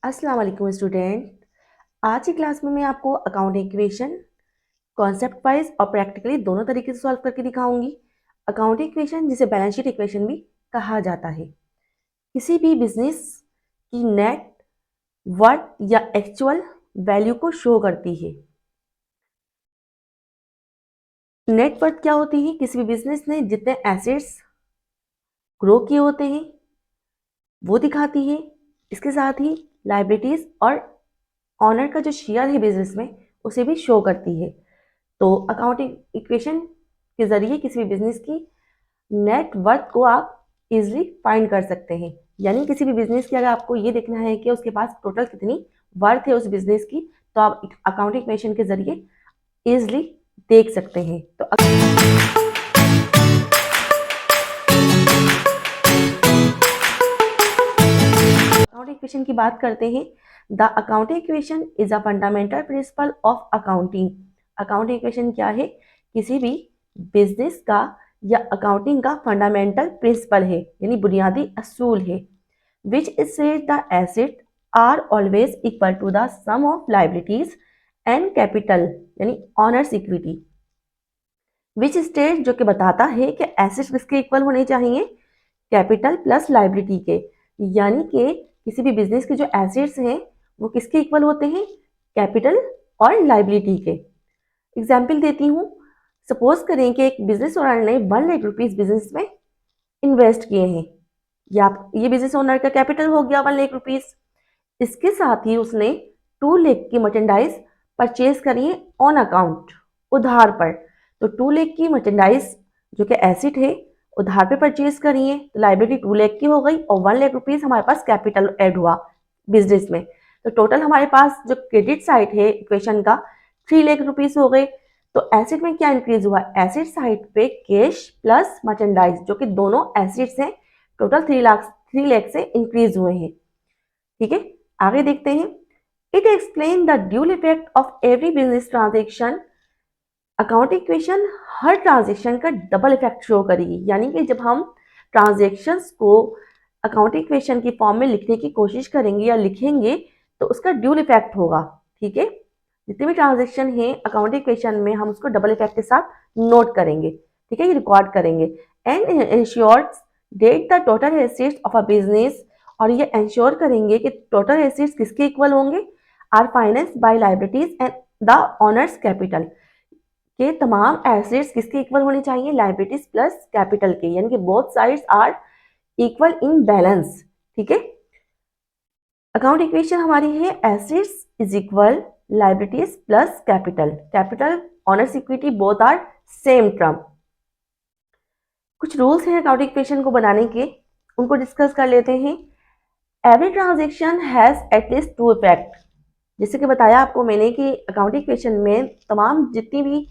अस्सलाम वालेकुम स्टूडेंट। आज की क्लास में मैं आपको अकाउंट इक्वेशन कॉन्सेप्ट वाइज और प्रैक्टिकली दोनों तरीके से सॉल्व करके दिखाऊंगी। अकाउंट इक्वेशन जिसे बैलेंस शीट इक्वेशन भी कहा जाता है, किसी भी बिजनेस की नेट वर्थ या एक्चुअल वैल्यू को शो करती है। नेट वर्थ क्या होती है? किसी भी बिजनेस ने जितने एसेट्स ग्रो किए होते हैं वो दिखाती है। इसके साथ ही लायबिलिटीज और ऑनर का जो शेयर है बिजनेस में उसे भी शो करती है। तो अकाउंटिंग इक्वेशन के जरिए किसी भी बिजनेस की नेट वर्थ को आप इजीली फाइंड कर सकते हैं। यानी किसी भी बिजनेस की अगर आपको ये देखना है कि उसके पास टोटल कितनी वर्थ है उस बिजनेस की, तो आप अकाउंटिंग इक्वेशन के जरिए इजीली देख सकते हैं। तो अकाउंटिंग इक्वेशन की बात करते हैं। The accounting equation is a fundamental principle of accounting. Accounting equation क्या है? किसी भी बिजनेस का या अकाउंटिंग का फंडामेंटल प्रिंसिपल है, यानी बुनियादी असूल है। Which says the asset are always equal to the sum of liabilities and capital, यानी ऑनर्स इक्विटी। विच स्टेट जो कि बताता है कि एसेट्स किसके इक्वल होने चाहिए? कैपिटल प्लस लाइबिलिटी के। यानी कि किसी भी बिजनेस के जो एसेट्स हैं वो किसके इक्वल होते हैं? कैपिटल और लाइबिलिटी के। एग्जाम्पल देती हूँ। सपोज करें कि एक बिजनेस ओनर ने 1 लाख रुपीज बिजनेस में इन्वेस्ट किए हैं, या ये बिजनेस ओनर का कैपिटल हो गया 1 लाख रुपीज। इसके साथ ही उसने 2 लाख की मर्चेंडाइज परचेज करी है ऑन अकाउंट, उधार पर। तो 2 लाख की मर्चेंडाइज जो कि एसिड है उधार पे परचेज करी है, तो लाइबिलिटी 2 लाख की हो गई और 1 लाख रुपीज हमारे पास कैपिटल ऐड हुआ बिजनेस में। तो टोटल हमारे पास जो क्रेडिट साइड है इक्वेशन का 3 लाख रुपीज हो गए। तो एसिड में क्या इंक्रीज हुआ? एसिड साइड पे कैश प्लस मर्चेंडाइज जो कि दोनों एसिड्स हैं, टोटल 3 लाख से इंक्रीज हुए हैं। ठीक है, आगे देखते हैं। It explain the dual effect of every business transaction. Account equation her transaction का डबल इफेक्ट शो करेगी। यानी कि जब हम ट्रांजेक्शन्स को अकाउंट इक्वेशन की फॉर्म में लिखने की कोशिश करेंगे या लिखेंगे तो उसका ड्यूल इफेक्ट होगा। ठीक है, जितने भी ट्रांजेक्शन है अकाउंट इक्वेशन में हम उसको डबल इफेक्ट के साथ नोट करेंगे। ठीक है, ये रिकॉर्ड करेंगे। And ensures that the total assets of a business, और ये इंश्योर करेंगे कि टोटल एसेट्स किसके इक्वल होंगे? Are finance by liabilities and the owners capital, के तमाम एसेट्स किसके इक्वल होने चाहिए? लाइबिलिटीज प्लस कैपिटल के, यानी कि both sides are equal in balance. ठीक है, अकाउंट इक्वेशन हमारी है assets is equal liabilities plus capital. Capital owners equity both are same term. कुछ रूल्स हैं अकाउंट इक्वेशन को बनाने के, उनको डिस्कस कर लेते हैं। Every transaction has at least 2 effect. जैसे कि बताया आपको मैंने कि अकाउंट इक्वेशन में तमाम जितनी भी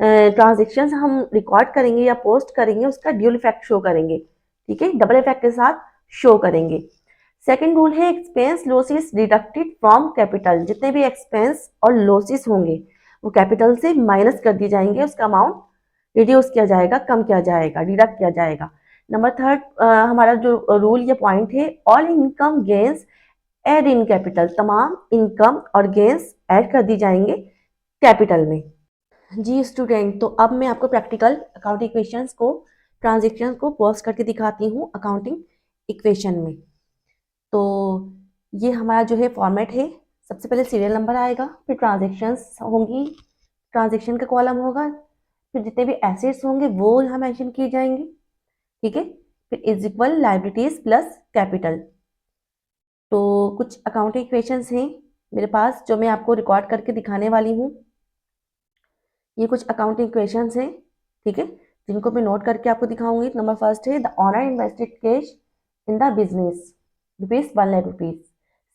ट्रांजेक्शन्स हम रिकॉर्ड करेंगे या पोस्ट करेंगे उसका ड्यूल इफेक्ट शो करेंगे। ठीक है, डबल इफेक्ट के साथ शो करेंगे। सेकेंड रूल है expense losses deducted from capital. जितने भी एक्सपेंस और लॉसेस होंगे वो कैपिटल से माइनस कर दिए जाएंगे, उसका अमाउंट रिड्यूस किया जाएगा, कम किया जाएगा, डिडक्ट किया जाएगा। नंबर थर्ड हमारा जो रूल या पॉइंट है, all income gains add in capital. तमाम इनकम और गेन्स ऐड कर दी जाएंगे कैपिटल में। जी स्टूडेंट, तो अब मैं आपको प्रैक्टिकल अकाउंटिंग इक्वेशंस को ट्रांजेक्शन को पोस्ट करके दिखाती हूँ अकाउंटिंग इक्वेशन में। तो ये हमारा जो है फॉर्मेट है, सबसे पहले सीरियल नंबर आएगा, फिर ट्रांजेक्शन्स होंगी, ट्रांजेक्शन का कॉलम होगा, फिर जितने भी एसेट्स होंगे वो यहाँ मेंशन किए जाएंगे। ठीक है, फिर is equal liabilities plus capital. तो कुछ अकाउंटिंग इक्वेशंस हैं मेरे पास जो मैं आपको रिकॉर्ड करके दिखाने वाली हूँ। ये कुछ अकाउंटिंग इक्वेशंस हैं, ठीक है, जिनको मैं नोट करके आपको दिखाऊंगी। नंबर फर्स्ट है the owner invested cash in the business rupees 1 lakh rupees.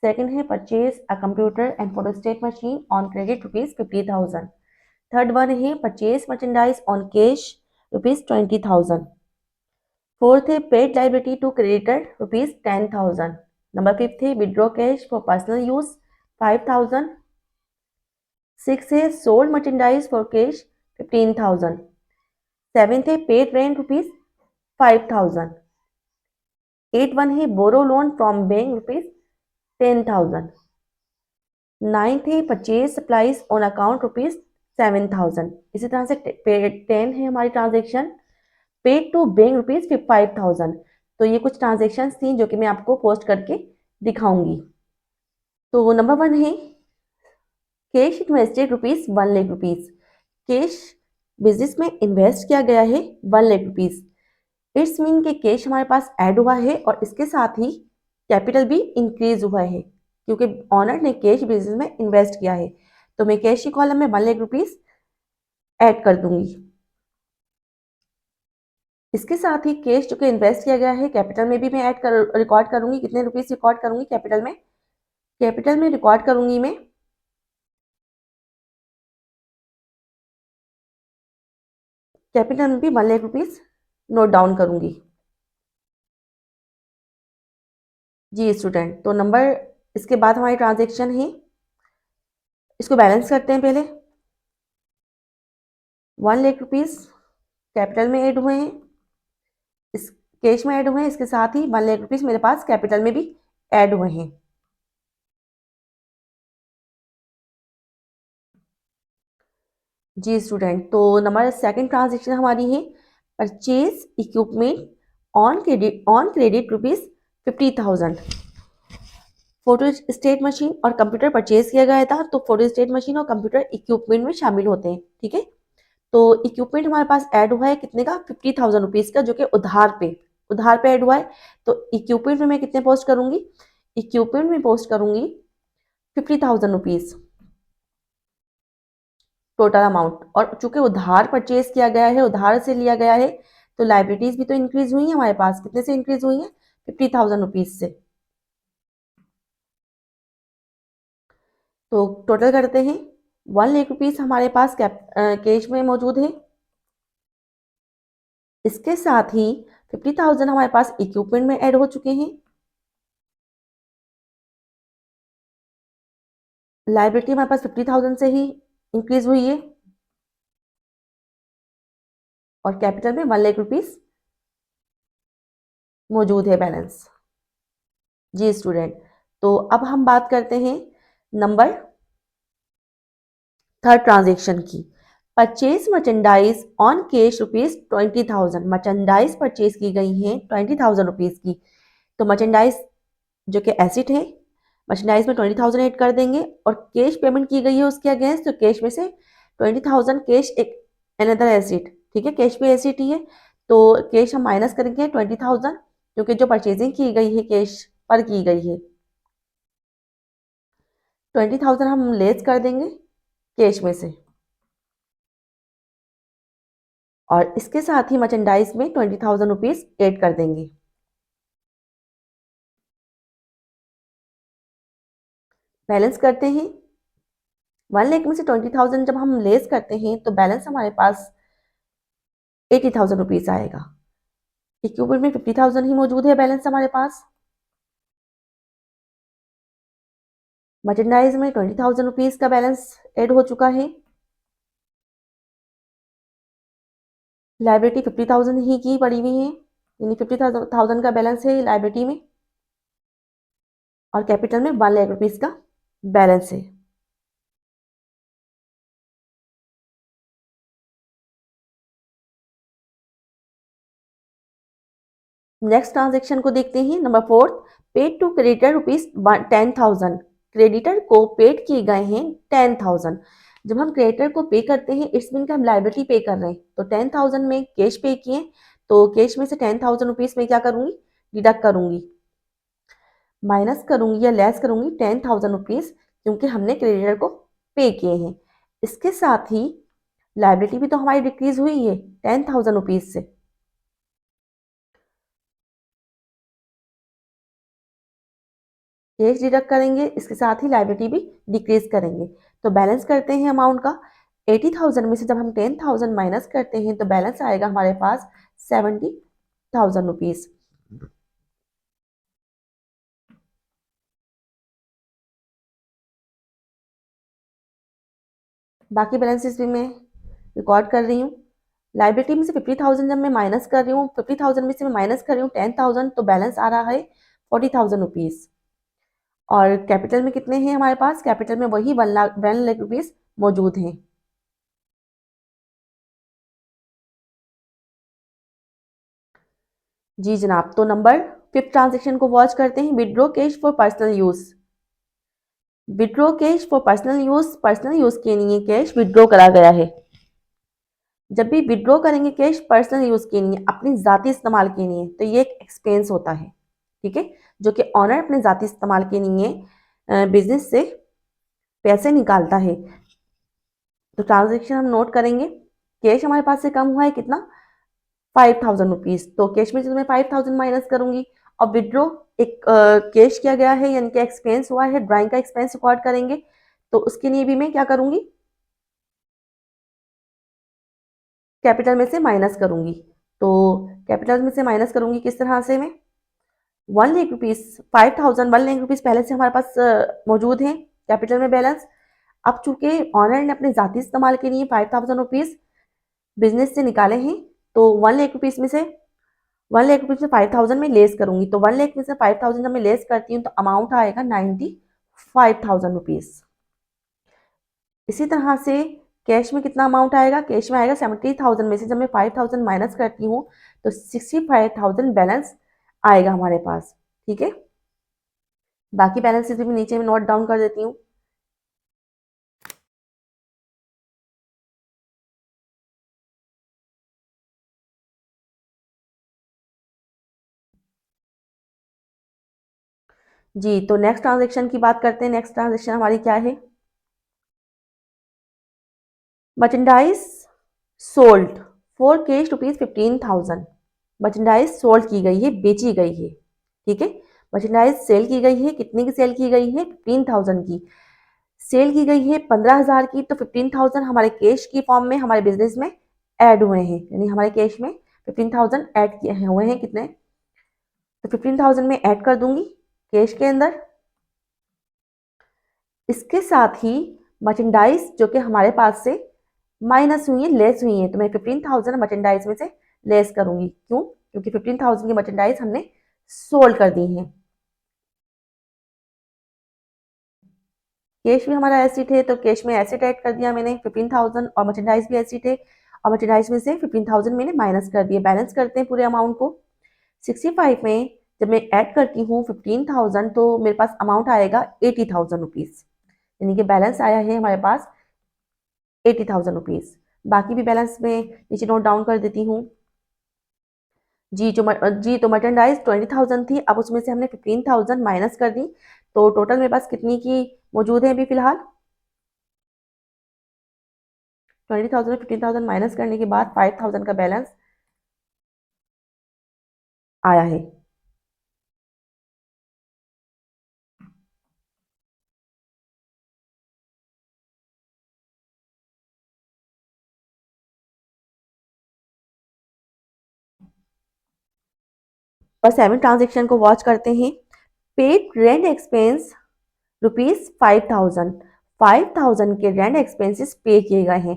Second है purchase a computer and photostat machine on credit rupees 50,000। Third one है purchase merchandise on cash rupees 20,000। Fourth है paid liability to creditor rupees 10,000। Number fifth है withdraw cash for personal use 5,000। Six है sold merchandise for cash 15,000। Seventh है paid rent rupees 5,000। Eight one है borrow loan from bank rupees 10,000। Ninth है purchase supplies on account ₹7,000। इसी तरह से 10 है हमारी ट्रांजेक्शन पेड टू बैंक ₹5,000। तो ये कुछ ट्रांजेक्शन थी जो कि मैं आपको पोस्ट करके दिखाऊंगी। तो नंबर 1 है कैश इन्वेस्टेड ₹1,00,000। कैश बिजनेस में इन्वेस्ट किया गया है ₹1,00,000। इट्स मीन के कैश हमारे पास ऐड हुआ है और इसके साथ ही कैपिटल भी इंक्रीज हुआ है क्योंकि ऑनर ने कैश बिजनेस में इन्वेस्ट किया है। तो मैं कैश की कॉलम में ₹1,00,000 ऐड कर दूंगी। इसके साथ ही कैश जो कि इन्वेस्ट किया गया है कैपिटल में भी मैं रिकॉर्ड करूंगी। कितने रुपीस रिकॉर्ड करूंगी कैपिटल में? कैपिटल में रिकॉर्ड करूंगी मैं कैपिटल में भी ₹1,00,000 नोट डाउन करूंगी। जी स्टूडेंट, तो नंबर इसके बाद हमारी ट्रांजेक्शन है, इसको बैलेंस करते हैं पहले। ₹1,00,000 कैपिटल में ऐड हुए हैं, इस कैश में ऐड हुए हैं, इसके साथ ही ₹1,00,000 मेरे पास कैपिटल में भी ऐड हुए हैं। जी स्टूडेंट, तो नंबर सेकंड ट्रांजेक्शन हमारी है purchase equipment on credit ₹50,000। Photo state machine और कंप्यूटर परचेज किया गया था, तो फोटो स्टेट मशीन और कंप्यूटर इक्विपमेंट में शामिल होते हैं। ठीक है, तो इक्विपमेंट हमारे पास ऐड हुआ है कितने का? ₹50,000 का, जो कि उधार पे ऐड हुआ है। तो इक्विपमेंट में मैं कितने पोस्ट करूंगी? इक्विपमेंट में पोस्ट करूंगी ₹50,000 टोटल अमाउंट। और चूंकि उधार परचेज किया गया है, उधार से लिया गया है, तो लाइबिलिटीज भी तो इंक्रीज हुई है हमारे पास। कितने से इंक्रीज हुई है? ₹50,000 से। तो टोटल करते हैं, ₹1,00,000 हमारे पास कैश में मौजूद है। इसके साथ ही 50,000 हमारे पास इक्विपमेंट में ऐड हो चुके हैं। लाइबिलिटी हमारे पास 50,000 से ही इंक्रीज हुई है और कैपिटल में ₹1,00,000 मौजूद है बैलेंस। जी स्टूडेंट, तो अब हम बात करते हैं नंबर थर्ड ट्रांजेक्शन की। Purchase merchandise on cash ₹20,000। Merchandise purchase की गई हैं ₹20,000 की। तो मर्चेंडाइज जो कि एसिड है, मर्चेंडाइज में 20,000 ऐड कर देंगे और कैश पेमेंट की गई है उसके अगेंस्ट, तो कैश में से 20,000 कैश एक अनदर एसिड। ठीक है, कैश भी एसिड ही है, तो कैश हम माइनस करेंगे 20,000 क्योंकि जो परचेजिंग की गई है कैश पर की गई है। 20,000 हम लेस कर देंगे कैश में से और इसके साथ ही मर्चेंडाइज में ₹20,000 ऐड कर देंगे। बैलेंस करते हैं, 1,00,000 में से 20,000 जब हम लेस करते हैं तो बैलेंस हमारे पास ₹80,000 आएगा। इक्विपमेंट में 50,000 ही मौजूद है बैलेंस हमारे पास। मर्चेंडाइज में ₹20,000 का बैलेंस ऐड हो चुका है। लाइबिलिटी 50,000 ही की पड़ी हुई है, यानी 50,000 का बैलेंस है लाइबिलिटी में और कैपिटल में ₹1,00,000 का बैलेंस है। नेक्स्ट ट्रांजेक्शन को देखते हैं, number 4, paid to creditor ₹10,000। Creditor को पेड किए गए हैं 10,000। जब हम क्रेडिटर को पे करते हैं इट्स मीन कि हम लाइबिलिटी पे कर रहे हैं। तो 10,000 में कैश पे किए, तो कैश में से ₹10,000 में क्या करूंगी? डिडक्ट करूंगी, माइनस करूंगी या लेस करूंगी ₹10,000 क्योंकि हमने क्रेडिटर को पे किए हैं। इसके साथ ही लाइबिलिटी भी तो हमारी डिक्रीज हुई है ₹10,000 से। कैश डिडक्ट करेंगे, इसके साथ ही लाइबिलिटी भी डिक्रीज करेंगे। तो बैलेंस करते हैं अमाउंट का। 80,000 में से जब हम 10,000 माइनस करते हैं तो बैलेंस आएगा हमारे पास ₹70,000। बाकी बैलेंसेस भी मैं रिकॉर्ड कर रही हूँ। लाइबिलिटी में से 50,000 जब मैं माइनस कर रही हूँ, 50,000 में से मैं माइनस कर रही हूँ 10,000, तो बैलेंस आ रहा है ₹40,000। और कैपिटल में कितने हैं हमारे पास, कैपिटल में वही 1 लाख रुपीस मौजूद हैं। जी जनाब, तो नंबर 5th ट्रांजेक्शन को वॉच करते हैं, withdraw cash for personal use. Withdraw cash for personal use के लिए कैश विड्रॉ करा गया है। जब भी विड्रॉ करेंगे कैश पर्सनल यूज के लिए, अपनी जाती इस्तेमाल के लिए, तो ये एक एक्सपेंस होता है, ठीक है, जो कि ऑनर अपने जाती इस्तेमाल के लिए बिजनेस से पैसे निकालता है। तो ट्रांजेक्शन हम नोट करेंगे, कैश हमारे पास से कम हुआ है कितना, 5,000 रुपीज। तो कैश में से मैं 5,000 माइनस करूंगी, और विड्रॉ एक कैश किया गया है यानी कि एक्सपेंस हुआ है, ड्राइंग का एक्सपेंस रिकॉर्ड करेंगे, तो उसके लिए भी मैं क्या करूंगी, कैपिटल में से माइनस करूंगी। तो कैपिटल में से माइनस करूंगी किस तरह से, मैं 1 लाख रुपीज, 1 लाख रुपीज पहले से हमारे पास मौजूद हैं कैपिटल में बैलेंस। अब चूंकि ऑनर ने अपने जाती इस्तेमाल के लिए 5,000 रुपीज बिजनेस से निकाले हैं, तो 1 लाख रुपीज में 5,000 में लेस करूंगी। तो 1 लाख में से 5,000 जब मैं लेस करती हूँ तो अमाउंट आएगा 95,000 रुपीज। इसी तरह से कैश में कितना अमाउंट आएगा, कैश में आएगा 70,000 में से जब मैं 5,000 माइनस करती हूँ तो 65,000 बैलेंस आएगा हमारे पास, ठीक है। बाकी बैलेंसेस भी नीचे में नोट डाउन कर देती हूँ। जी, तो नेक्स्ट ट्रांजेक्शन की बात करते हैं। नेक्स्ट ट्रांजेक्शन हमारी क्या है, merchandise sold for cash ₹15,000। Merchandise sold की गई है, बेची गई है, ठीक है। मर्चेंडाइज सेल की गई है, कितने की सेल की गई है, 15,000 की सेल की गई है, 15,000 की। तो 15,000 हमारे कैश की फॉर्म में हमारे बिजनेस में ऐड हुए हैं, यानी हमारे कैश में 15,000 ऐड किए हुए हैं कितने, तो 15,000 में ऐड कर दूंगी कैश के अंदर। इसके साथ ही मर्चेंडाइज जो कि हमारे पास से माइनस हुई है, लेस हुई है, तो मैं 15,000 मर्चेंडाइज में से लेस करूंगी। क्यों, क्योंकि 15,000 की मर्चेंडाइज हमने सोल्ड कर दी है। कैश भी हमारा एसिड है, तो कैश में एसिड ऐड कर दिया मैंने 15,000, और मर्चेंडाइज भी एसिड है, और मर्चेंडाइज में से 15,000 मैंने माइनस कर दिया। बैलेंस करते हैं पूरे अमाउंट को। 65 में जब मैं ऐड करती हूँ 15,000 तो मेरे पास अमाउंट आएगा 80,000 रुपीज, यानी कि बैलेंस आया है हमारे पास 80,000 रुपीज। बाकी भी बैलेंस में नीचे नोट डाउन कर देती हूँ। जी तो मर्चेंडाइज 20,000 थी, अब उसमें से हमने 15,000 माइनस कर दी, तो टोटल मेरे पास कितनी की मौजूद है अभी फिलहाल, 20,000 15,000 माइनस करने के बाद 5,000 का बैलेंस आया है। और 7 ट्रांजेक्शन को वॉच करते हैं। पेड रेंट एक्सपेंस ₹5,000, 5,000 के रेंट एक्सपेंसेस पे किए गए हैं,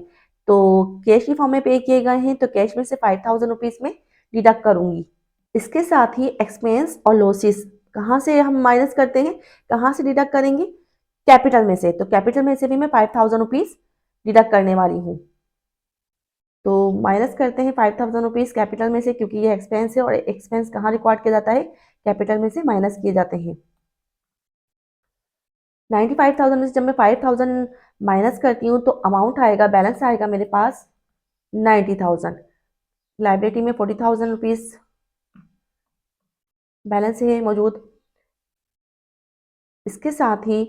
तो कैश की फॉर्म में पे किए गए हैं, तो कैश में से 5,000 रुपीज में डिडक्ट करूंगी। इसके साथ ही एक्सपेंस और लॉसेस कहाँ से हम माइनस करते हैं, कहाँ से डिडक्ट करेंगे, कैपिटल में से। तो कैपिटल में से भी मैं 5,000 रुपीज डिडक्ट करने वाली हूँ। तो माइनस करते हैं 5,000 रुपीज कैपिटल में से, क्योंकि ये एक्सपेंस है, और एक्सपेंस कहाँ रिकॉर्ड किया जाता है, कैपिटल में से माइनस किए जाते हैं। 95,000 में से जब मैं 5,000 माइनस करती हूँ तो अमाउंट आएगा, बैलेंस आएगा मेरे पास 90,000। लाइबिलिटी में 40,000 रुपीज बैलेंस है मौजूद। इसके साथ ही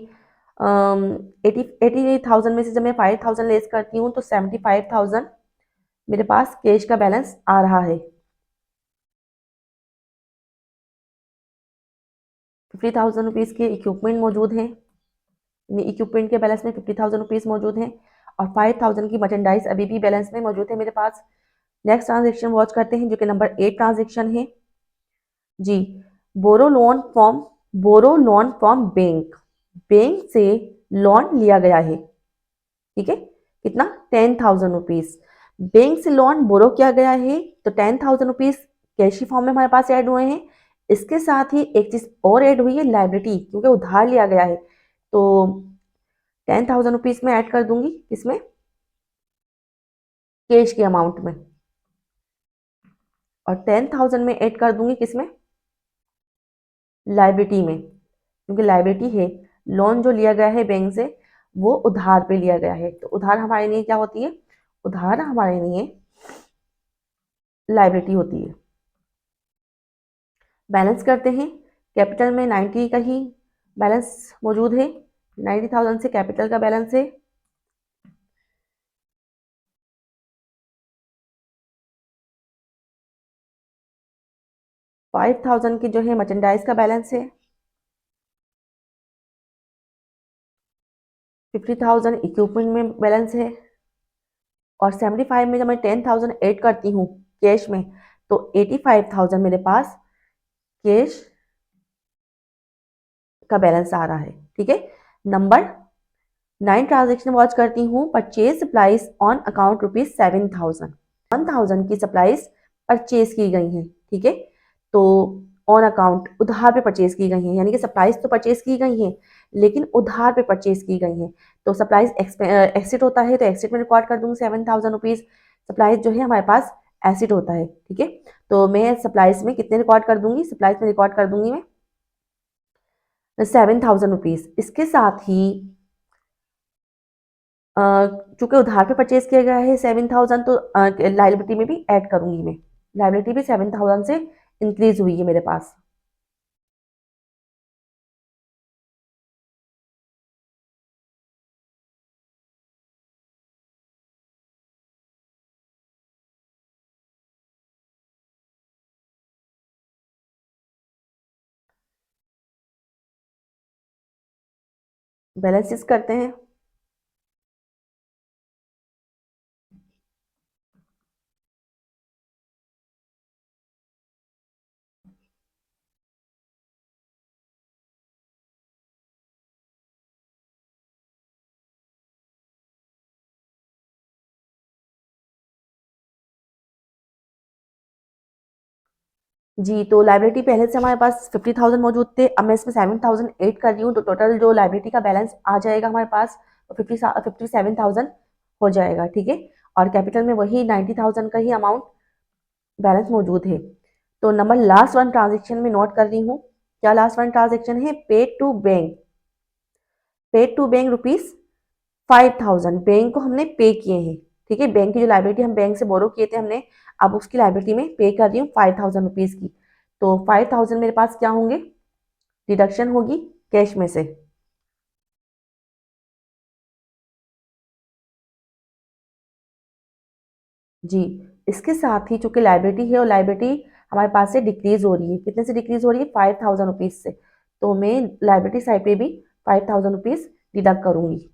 88,000 में से जब मैं 5,000 लेस करती हूँ तो 75,000 मेरे पास कैश का बैलेंस आ रहा है। 50,000 रुपीज के इक्विपमेंट मौजूद हैं, इक्विपमेंट के बैलेंस में 50,000 रुपीज मौजूद हैं, और 5,000 की मर्चेंडाइज अभी भी बैलेंस में मौजूद है मेरे पास। नेक्स्ट ट्रांजेक्शन वॉच करते हैं जो कि नंबर 8 ट्रांजेक्शन है। जी, बोरो लोन फ्रॉम बैंक, बैंक से लोन लिया गया है, ठीक है, कितना, 10,000 रुपीज बैंक से लोन बोरो किया गया है, तो 10,000 रुपीज कैश की फॉर्म में हमारे पास ऐड हुए हैं, इसके साथ ही एक चीज और ऐड हुई है, लाइबिलिटी, क्योंकि उधार लिया गया है तो 10,000 रुपीज में ऐड कर दूंगी, किसमें, कैश के अमाउंट में, और 10,000 में ऐड कर दूंगी किसमें, लाइबिलिटी में, क्योंकि लाइबिलिटी है, लोन जो लिया गया है बैंक से वो उधार पे लिया गया है, तो उधार हमारे लिए क्या होती है, उधार हमारे लिए लाइबिलिटी होती है। बैलेंस करते हैं, कैपिटल में 90 का ही बैलेंस मौजूद है, 90,000 से कैपिटल का बैलेंस है, 5,000 की जो है मर्चेंडाइज का बैलेंस है, 50,000 इक्विपमेंट में बैलेंस है, और 75 में जब मैं 10,000 ऐड करती हूँ कैश में तो 85,000 मेरे पास कैश का बैलेंस आ रहा है। ठीक है, नंबर 9 ट्रांजेक्शन वॉच करती हूँ, परचेज सप्लाईज ऑन अकाउंट ₹7,000, 1,000 की सप्लाईज परचेज की गई हैं। ठीक है, तो ऑन अकाउंट उधार पे परचेज की गई हैं, यानी कि सप्लाईज तो परचेज की गई हैं लेकिन उधार पे परचेज की गई हैं, तो सप्लाईज एक्सिट होता है तो एक्सिट में रिकॉर्ड कर दूंगी 7,000 रुपीज। सप्लाईज जो है हमारे पास एसिड होता है। ठीक है, तो मैं सप्लाईज में कितने रिकॉर्ड कर दूंगी, सप्लाईज में रिकॉर्ड कर दूंगी मैं 7,000 रुपीज। इसके साथ ही चूंकि उधार पे परचेज किया गया है 7,000 तो लाइबिलिटी में भी ऐड करूंगी मैं, लाइबिलिटी भी 7,000 से इंक्रीज हुई है मेरे पास। बैलेंसेस करते हैं, जी। तो लाइबिलिटी पहले से हमारे पास 50,000 मौजूद थे, अब मैं इसमें 7,000 ऐड कर रही हूँ तो टोटल जो लाइबिलिटी का बैलेंस आ जाएगा हमारे पास 57,000 हो जाएगा। ठीक है, और कैपिटल में वही 90,000 का ही अमाउंट बैलेंस मौजूद है। तो नंबर लास्ट वन ट्रांजेक्शन में नोट कर रही हूँ, क्या लास्ट वन ट्रांजेक्शन है, paid to bank, paid to bank ₹5,000 bank को हमने पे किए हैं। ठीक है, बैंक की जो लाइबिलिटी हम बैंक से बोरो किए थे हमने, अब उसकी लाइबिलिटी में पे कर रही हूँ 5,000 रुपीज की, तो 5,000 मेरे पास क्या होंगे, डिडक्शन होगी कैश में से। जी, इसके साथ ही चूंकि लाइबिलिटी है और लाइबिलिटी हमारे पास से डिक्रीज हो रही है, कितने से डिक्रीज हो रही है, 5,000 रुपीज से, तो मैं लाइबिलिटी साइड पे भी 5,000 रुपीज डिडक्ट करूंगी।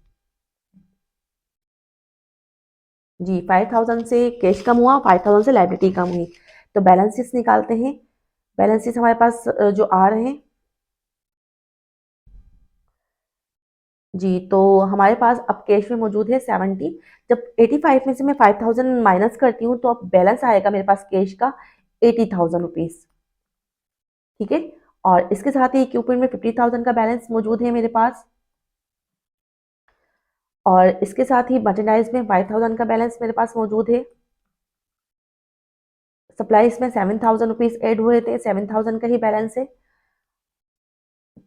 जी, 5,000 से कैश कम हुआ, 5,000 से लाइबिलिटी कम हुई, तो बैलेंसेस निकालते हैं। बैलेंसेस हमारे पास जो आ रहे हैं, जी, तो हमारे पास अब कैश में मौजूद है 70। जब 85 में से मैं 5,000 माइनस करती हूँ तो अब बैलेंस आएगा मेरे पास कैश का 80,000 रुपीज। ठीक है, और इसके साथ ही इक्विपमेंट में 50,000 का बैलेंस मौजूद है मेरे पास, और इसके साथ ही मर्चेंडाइज में 5,000 का बैलेंस मेरे पास मौजूद है, सप्लाईज में 7,000 रुपीज ऐड हुए थे, 7,000 का ही बैलेंस है,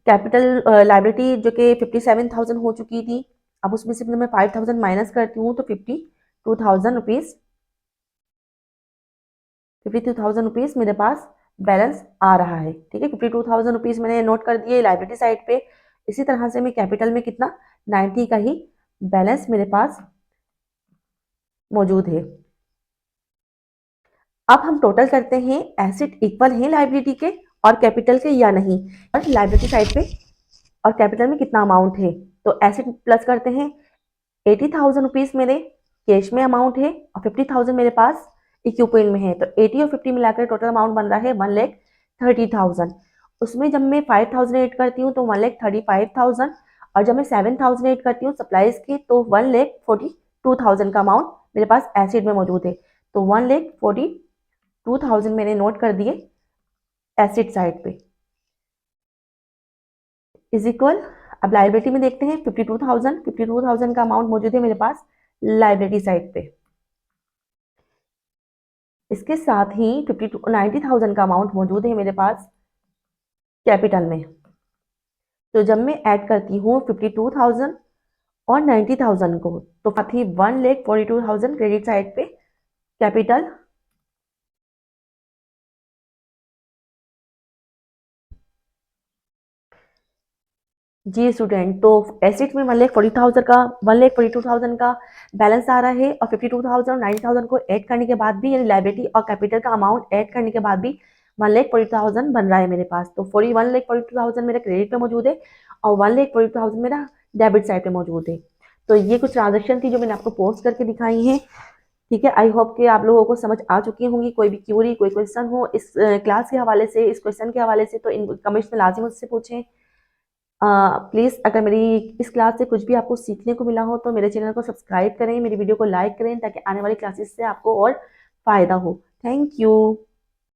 कैपिटल लाइबिलिटी जो कि 57,000 हो चुकी थी, अब उसमें से मैं 5,000 माइनस करती हूँ तो 52,000 रुपीज, 52,000 रुपीज मेरे पास बैलेंस आ रहा है। ठीक है, 52,000 रुपीज मैंने नोट कर दिए लाइबिलिटी साइड पे। इसी तरह से मैं कैपिटल में कितना, 90 का ही बैलेंस मेरे पास मौजूद है। अब हम टोटल करते हैं एसेट इक्वल है लाइबिलिटी के और कैपिटल के या नहीं, और लाइबिलिटी साइड पे और कैपिटल में कितना अमाउंट है, तो एसेट प्लस करते हैं। 80,000 रुपीज मेरे कैश में अमाउंट है और 50,000 मेरे पास इक्विपमेंट में है, तो 80 और 50 मिलाकर टोटल अमाउंट बन रहा है 1,30,000। उसमें जब मैं 5,000 एड करती हूँ तो 1,35,000, और जब मैं 7,000 एड करती हूँ सप्लाईज की तो 1,42,000 का अमाउंट मेरे पास एसिड में मौजूद है, तो 1,42,000 मैंने नोट कर दिए एसेट साइड पे इज इक्वल, अब लाइबिलिटी में देखते हैं 52,000 का अमाउंट मौजूद है मेरे पास लाइबिलिटी साइड पे। इसके साथ ही 90,000 का अमाउंट मौजूद है मेरे पास कैपिटल में। तो जब मैं ऐड करती हूँ 52,000 और 90,000 को, तो साथ ही 1,42,000 क्रेडिट साइड पे कैपिटल, जी स्टूडेंट। तो एसेट में 1,42,000 का बैलेंस आ रहा है और 52,000 90,000 को ऐड करने के बाद भी, यानी लाइबिलिटी और कैपिटल का अमाउंट ऐड करने के बाद भी 1,42,000 बन रहा है मेरे पास। तो 1,42,000 मेरा क्रेडिट पे मौजूद है और 1,42,000 मेरा डेबिट साइड पे मौजूद है। तो ये कुछ ट्रांजेक्शन थी जो मैंने आपको पोस्ट करके दिखाई है। ठीक है, आई होप कि आप लोगों को समझ आ चुकी होंगी। कोई भी क्यूरी, कोई क्वेश्चन हो इस क्लास के हवाले से, इस क्वेश्चन के हवाले से, तो इन कमेंट्स में लाजिम मुझसे पूछें। प्लीज़ अगर मेरी इस क्लास से कुछ भी आपको सीखने को मिला हो तो मेरे चैनल को सब्सक्राइब करें, मेरी वीडियो को लाइक करें, ताकि आने वाली क्लासेस से आपको और फ़ायदा हो। Thank you.